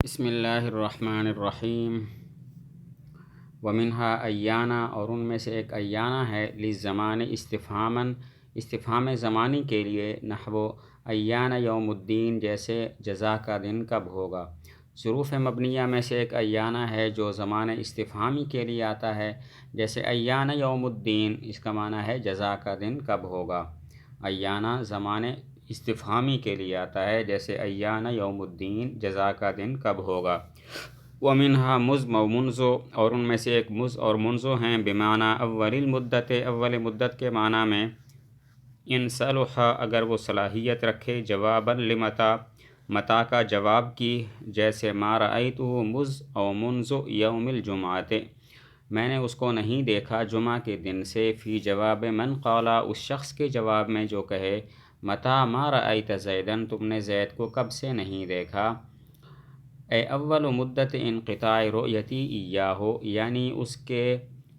بسم اللہ الرحمن الرحیم ومنہا ایانا، اور ان میں سے ایک ایانا ہے للزمان استفہام زمانی کے لیے، نحو ایانا یوم الدین، جیسے جزا کا دن کب ہوگا۔ ظروف مبنیہ میں سے ایک ایانا ہے جو زمان استفہامی کے لیے آتا ہے، جیسے ایانا یوم الدین، اس کا معنی ہے جزا کا دن کب ہوگا۔ ایانا زمان استفہامی کے لیے آتا ہے، جیسے ایانا یوم الدین، جزا کا دن کب ہوگا۔ ومنہا مز و منزو، اور ان میں سے ایک مز اور منزو ہیں، بمعنی اول المدت، اول مدت کے معنی میں، ان صلح، اگر وہ صلاحیت رکھے، جوابا لمتا، متا کا جواب کی، جیسے ما رأیتہ مز او منذ یوم الجمعۃ، میں نے اس کو نہیں دیکھا جمعہ کے دن سے، فی جواب من قالا، اس شخص کے جواب میں جو کہے، متا ما رأیت زیدن، تم نے زید کو کب سے نہیں دیکھا۔ اے اول مدت انقطاع رؤیتی ایاہ، یعنی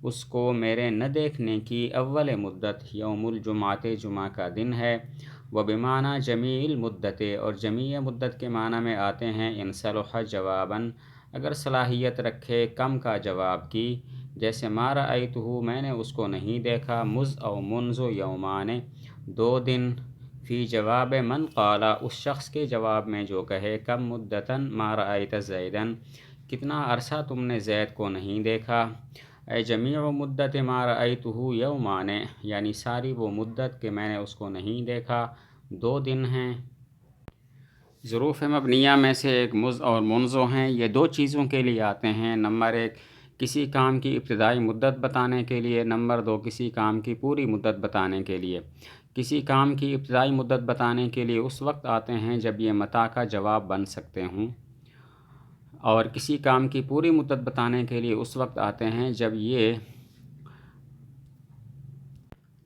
اس کو میرے نہ دیکھنے کی اول مدت یوم الجمعۃ، جمعہ کا دن ہے۔ وبمعنی جمیع المدت، اور جمیع مدت کے معنی میں آتے ہیں، ان صلح جواباً، اگر صلاحیت رکھے کم کا جواب کی، جیسے ما رأیتہ، میں نے اس کو نہیں دیکھا، مز او منذ یومان، 2 دن، فی جواب من قالا، اس شخص کے جواب میں جو کہے، کم مدتاً ما رأیت زیدن، کتنا عرصہ تم نے زید کو نہیں دیکھا۔ اے جمیع مدت ما رأیتہ یومان، یعنی ساری وہ مدت کہ میں نے اس کو نہیں دیکھا 2 دن ہیں۔ ظروف مبنیہ میں سے ایک مز اور منذو ہیں، یہ 2 چیزوں کے لیے آتے ہیں، نمبر 1 کسی کام کی ابتدائی مدت بتانے کے لیے، نمبر 2 کسی کام کی پوری مدت بتانے کے لیے۔ کسی کام کی ابتدائی مدت بتانے کے لیے اس وقت آتے ہیں جب یہ متا کا جواب بن سکتے ہوں، اور کسی کام کی پوری مدت بتانے کے لیے اس وقت آتے ہیں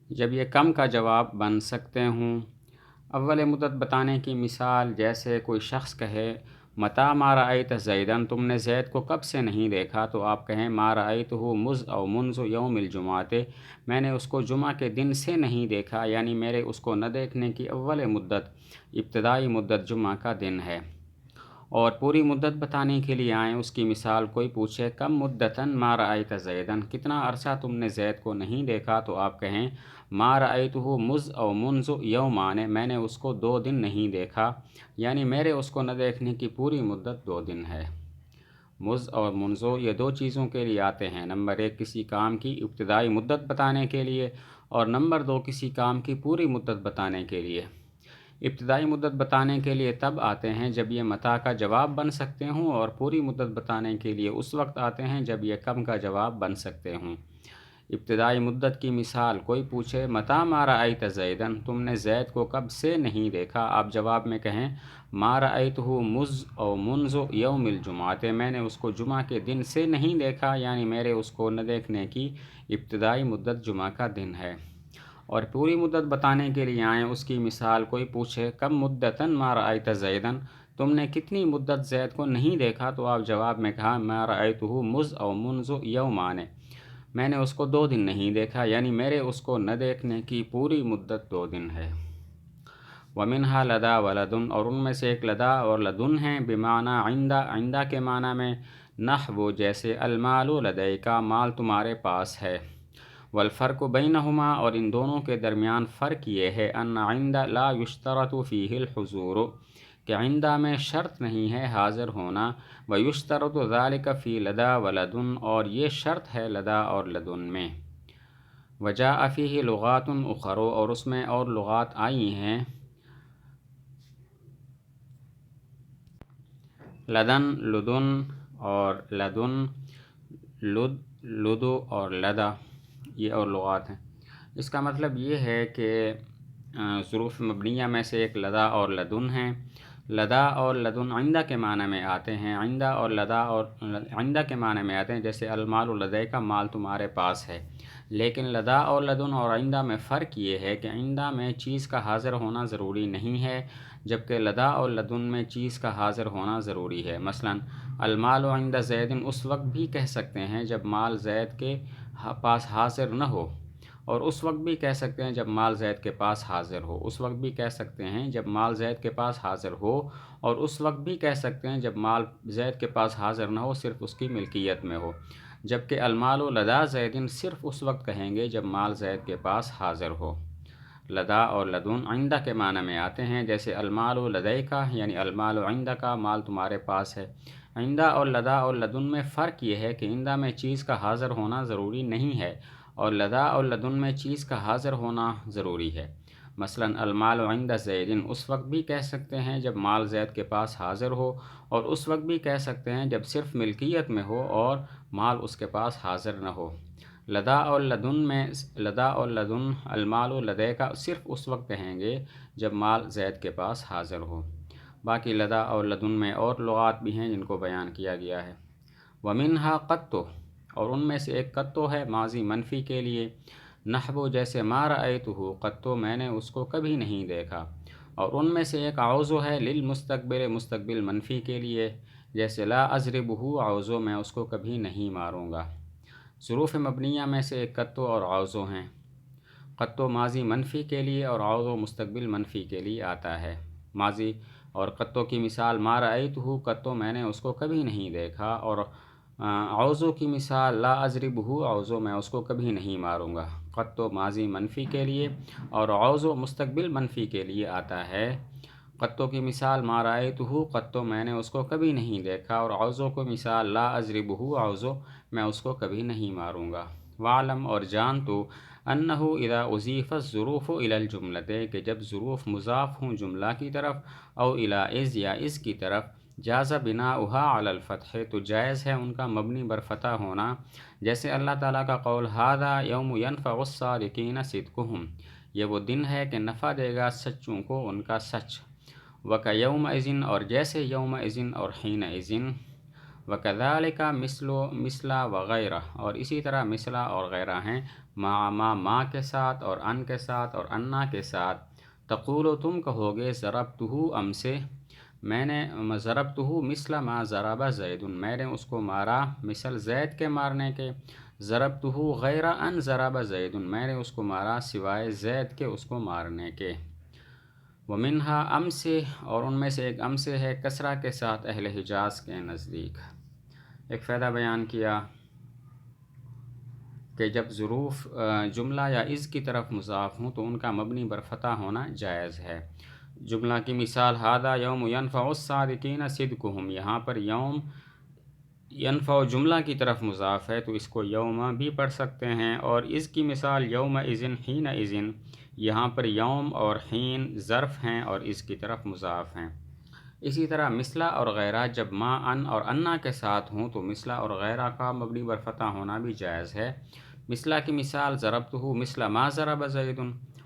جب یہ کم کا جواب بن سکتے ہوں۔ اول مدت بتانے کی مثال، جیسے کوئی شخص کہے، متا ما رأیت زیدن، تم نے زید کو کب سے نہیں دیکھا، تو آپ کہیں ما رأیتہ مز او منذ یوم الجمعۃ، میں نے اس کو جمعہ کے دن سے نہیں دیکھا، یعنی میرے اس کو نہ دیکھنے کی اول مدت، ابتدائی مدت جمعہ کا دن ہے۔ اور پوری مدت بتانے کے لیے آئیں، اس کی مثال، کوئی پوچھے، کم مدتاً ما رأیت زیدن، کتنا عرصہ تم نے زید کو نہیں دیکھا، تو آپ کہیں ما رأیتہ مز او منذ یومان، میں نے اس کو 2 دن نہیں دیکھا، یعنی میرے اس کو نہ دیکھنے کی پوری مدت 2 دن ہے۔ مز اور منذو یہ 2 چیزوں کے لیے آتے ہیں، نمبر 1 کسی کام کی ابتدائی مدت بتانے کے لیے، اور نمبر 2 کسی کام کی پوری مدت بتانے کے لیے۔ ابتدائی مدت بتانے کے لیے تب آتے ہیں جب یہ متا کا جواب بن سکتے ہوں، اور پوری مدت بتانے کے لیے اس وقت آتے ہیں جب یہ کم کا جواب بن سکتے ہوں۔ ابتدائی مدت کی مثال، کوئی پوچھے، متا ما رأیت زیدن، تم نے زید کو کب سے نہیں دیکھا، آپ جواب میں کہیں ما رأیتہ مز او منذ یوم الجمعۃ، میں نے اس کو جمعہ کے دن سے نہیں دیکھا، یعنی میرے اس کو نہ دیکھنے کی ابتدائی مدت جمعہ کا دن ہے۔ اور پوری مدت بتانے کے لیے آئیں، اس کی مثال، کوئی پوچھے، کم مدتاً ما رأیت زیدن، تم نے کتنی مدت زید کو نہیں دیکھا، تو آپ جواب میں کہا ما رأیتہ مز او منذ یومان، میں نے اس کو 2 دن نہیں دیکھا، یعنی میرے اس کو نہ دیکھنے کی پوری مدت 2 دن ہے۔ ومنہا لدا ولدن، اور ان میں سے ایک لدا اور لدن ہیں، بمعنی عندہ کے معنی میں، نحو جیسے المال لدیک، مال تمہارے پاس ہے۔ والفرق بینہما، اور ان دونوں کے درمیان فرق یہ ہے، ان عند لا یشترط فیہ الحضور، کہ عندہ میں شرط نہیں ہے حاضر ہونا، ویشترط ذلک فی لدا ولدن، اور یہ شرط ہے لدا اور لدن میں۔ وجاء فیہ لغات اخر، اور اس میں اور لغات آئی ہیں، لدن، لدن، اور لدن، لدو اور لدا، یہ اور لغات ہیں۔ اس کا مطلب یہ ہے کہ ظروف مبنیہ میں سے ایک لدا اور لدن ہیں۔ لدا اور لدن عندہ کے معنی میں آتے ہیں، عندہ اور لدا اور عندہ کے معنی میں آتے ہیں، جیسے المال لدیک، مال تمہارے پاس ہے۔ لیکن لدا اور لدن اور عندہ میں فرق یہ ہے کہ عندہ میں چیز کا حاضر ہونا ضروری نہیں ہے، جبکہ لدا اور لدن میں چیز کا حاضر ہونا ضروری ہے۔ مثلا المال عند زید، اس وقت بھی کہہ سکتے ہیں جب مال زید کے پاس حاضر نہ ہو، اور اس وقت بھی کہہ سکتے ہیں جب مال زید کے پاس حاضر ہو، اس وقت بھی کہہ سکتے ہیں جب مال زید کے پاس حاضر ہو، اور اس وقت بھی کہہ سکتے ہیں جب مال زید کے پاس حاضر نہ ہو، صرف اس کی ملکیت میں ہو، جبکہ المال لدا زیدن صرف اس وقت کہیں گے جب مال زید کے پاس حاضر ہو۔ لدا اور لدن عندہ کے معنی میں آتے ہیں، جیسے المال لدیکا یعنی المال عندہ کا، مال تمہارے پاس ہے۔ عندہ اور لدا اور لدن میں فرق یہ ہے کہ عندہ میں چیز کا حاضر ہونا ضروری نہیں ہے، اور لدا اور لدن میں چیز کا حاضر ہونا ضروری ہے۔ مثلا المال عند زیدن اس وقت بھی کہہ سکتے ہیں جب مال زید کے پاس حاضر ہو، اور اس وقت بھی کہہ سکتے ہیں جب صرف ملکیت میں ہو اور مال اس کے پاس حاضر نہ ہو۔ لدا اور لدن المال لدے کا صرف اس وقت کہیں گے جب مال زید کے پاس حاضر ہو۔ باقی لدا اور لدن میں اور لغات بھی ہیں جن کو بیان کیا گیا ہے۔ ومنہا قطو، اور ان میں سے ایک قطو ہے ماضی منفی کے لیے، نحو جیسے ما رأیتہ قطو میں نے اس کو کبھی نہیں دیکھا، اور ان میں سے ایک عوضو ہے للمستقبل مستقبل منفی کے لیے، جیسے لا اضربہ عوضو میں اس کو کبھی نہیں ماروں گا۔ ظروف مبنیہ میں سے ایک قطو اور عوضو ہیں۔ قطو ماضی منفی کے لیے اور عوضو مستقبل منفی کے لیے آتا ہے۔ ماضی اور قطو کی مثال ما رأیتہ قطو میں نے اس کو کبھی نہیں دیکھا، اور عوضو کی مثال لا اضربہ عوضو میں اس کو کبھی نہیں ماروں گا۔ قطو ماضی منفی کے لیے اور عوضو مستقبل منفی کے لیے آتا ہے۔ قطو کی مثال ما رأیتہ قطو میں نے اس کو کبھی نہیں دیکھا، اور عوضو کو مثال لا اضربہ عوضو میں اس کو کبھی نہیں ماروں گا۔ وعلم اور جان تو انہ اذا اضیف الظروف الی الجملۃ کہ جب ظروف مضاف ہوں جملہ کی طرف، او الی اذ یا اذ کی طرف، جاز بناؤها علی الفتح تو جائز ہے ان کا مبنی بر فتح ہونا، جیسے اللہ تعالیٰ کا قول ھذا یوم ینفع الصادقین صدقہم، یہ وہ دن ہے کہ نفع دے گا سچوں کو ان کا سچ۔ وکیومئذ اور جیسے یومئذ اور حینئذ، وکذالک مثلا وغیرہ اور اسی طرح مثلا اور غیرہ ہیں، ما کے ساتھ اور ان کے ساتھ اور انا کے ساتھ۔ تقولو تم کہو گے ضربتہ ام سے، میں نے ضربتہ مثل ما ضرب زید میں نے اس کو مارا مثل زید کے مارنے کے، ضربتہ غیر ان ضرب زید میں نے اس کو مارا سوائے زید کے اس کو مارنے کے۔ ومنہا ام سے اور ان میں سے ایک ام سے ہے کسرہ کے ساتھ اہل حجاز کے نزدیک۔ ایک فائدہ بیان کیا کہ جب ظروف جملہ یا اذ کی طرف مضاف ہوں تو ان کا مبنی بر فتح ہونا جائز ہے۔ جملہ کی مثال ھذا یوم ینفع الصادقین صدقہم، یہاں پر یوم ینفع جملہ کی طرف مضاف ہے تو اس کو یوم بھی پڑھ سکتے ہیں، اور اذ کی مثال یومئذ حینئذ، یہاں پر یوم اور حین ظرف ہیں اور اذ کی طرف مضاف ہیں۔ اسی طرح مثلا اور غیرہ جب ما ان اور انا کے ساتھ ہوں تو مثلا اور غیرہ کا مبنی بر فتح ہونا بھی جائز ہے۔ مثلا کی مثال ضربتہ مثل ما ضرب زید،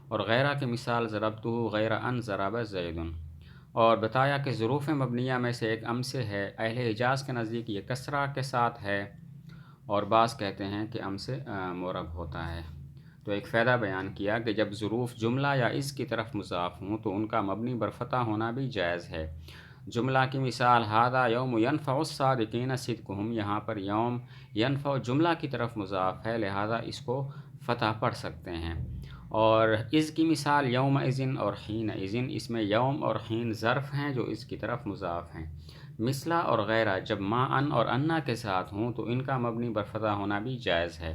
اور غیرہ کی مثال ضربتہ غیر ان ضرب زید۔ اور بتایا کہ ظروف مبنیہ میں سے ایک ام سے ہے، اہل حجاز کے نزدیک یہ کسرہ کے ساتھ ہے، اور بعض کہتے ہیں کہ ام سے معرب ہوتا ہے۔ تو ایک فائدہ بیان کیا کہ جب ظروف جملہ یا اس کی طرف مضاف ہوں تو ان کا مبنی بر فتح ہونا بھی جائز ہے۔ جملہ کی مثال ھذا یوم ینفع الصادقین صدقہم، یہاں پر یوم ینفع جملہ کی طرف مضاف ہے لہذا اس کو فتح پڑھ سکتے ہیں۔ اور اذ کی مثال یومئذ اور حینئذ، اس میں یوم اور حین ظرف ہیں جو اس کی طرف مضاف ہیں۔ مثلا اور غیرہ جب ما ان اور انا کے ساتھ ہوں تو ان کا مبنی بر فتح ہونا بھی جائز ہے۔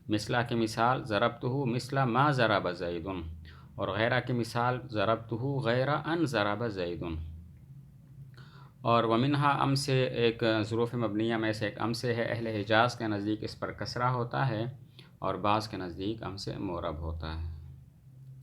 مثلا کی مثال ضربتہ مثل ما ضرب زید، اور غیرہ کی مثال ضربتہ غیر ان ضرب زید۔ اور ومنہا ام سے ایک ظروف مبنیہ میں سے ایک ام سے ہے، اہل حجاز کے نزدیک اس پر کسرہ ہوتا ہے اور بعض کے نزدیک ام سے معرب ہوتا ہے۔